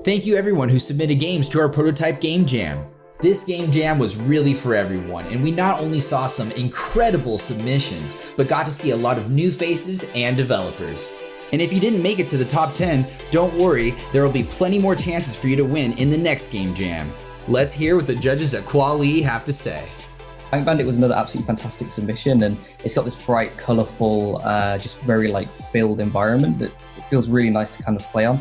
Thank you everyone who submitted games to our Prototype Game Jam. This Game Jam was really for everyone, and we not only saw some incredible submissions, but got to see a lot of new faces and developers. And if you didn't make it to the top 10, don't worry, there will be plenty more chances for you to win in the next Game Jam. Let's hear what the judges at Kwalee have to say. I think Bandit was another absolutely fantastic submission, and it's got this bright, colourful, just very build environment that it feels really nice to kind of play on.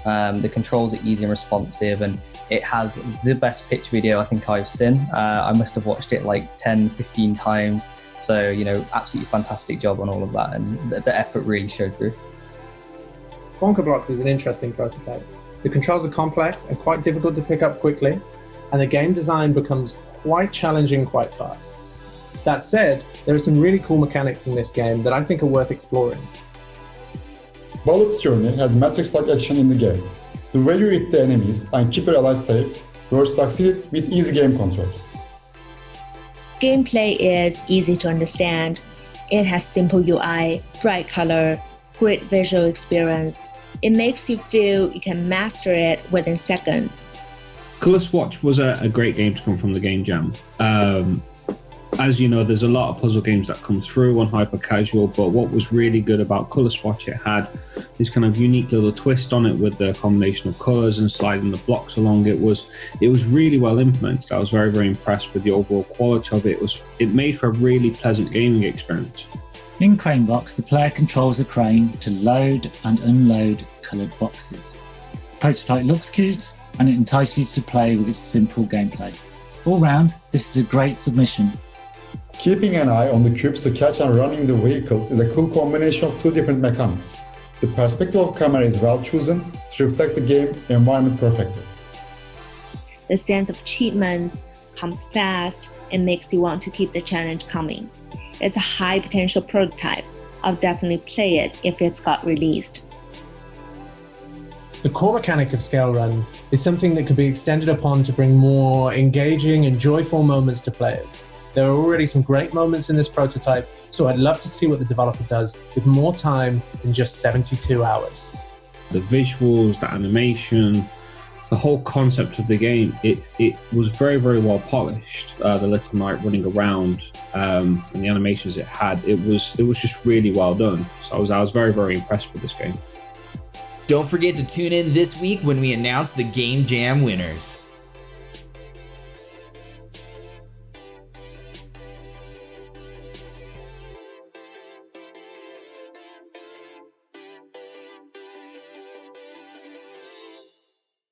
The controls are easy and responsive, and it has the best pitch video I think I've seen. I must have watched it 10, 15 times. So, absolutely fantastic job on all of that, and the effort really showed through. Bonker Blocks is an interesting prototype. The controls are complex and quite difficult to pick up quickly, and the game design becomes quite challenging quite fast. That said, there are some really cool mechanics in this game that I think are worth exploring. Bullet's journey has Matrix-like action in the game. The way you hit the enemies and keep your allies safe were succeeded with easy game control. Gameplay is easy to understand. It has simple UI, bright color, great visual experience. It makes you feel you can master it within seconds. Color Swatch was a great game to come from the Game Jam. As you know, there's a lot of puzzle games that come through on hyper casual, but what was really good about Color Swatch, it had this kind of unique little twist on it with the combination of colors and sliding the blocks along. It was really well implemented. I was very, very impressed with the overall quality of it. It made for a really pleasant gaming experience. In CraneBox, the player controls a crane to load and unload coloured boxes. The prototype looks cute, and it entices you to play with its simple gameplay. All round, this is a great submission. Keeping an eye on the cubes to catch and running the vehicles is a cool combination of two different mechanics. The perspective of camera is well chosen to reflect the game environment perfectly. The sense of achievements comes fast and makes you want to keep the challenge coming. It's a high potential prototype. I'll definitely play it if it's got released. The core mechanic of Scale Run is something that could be extended upon to bring more engaging and joyful moments to players. There are already some great moments in this prototype, so I'd love to see what the developer does with more time than just 72 hours. The visuals, the animation, the whole concept of the game, it was very, very well polished. The little knight running around and the animations it had, it was just really well done. So I was very, very impressed with this game. Don't forget to tune in this week when we announce the Game Jam winners.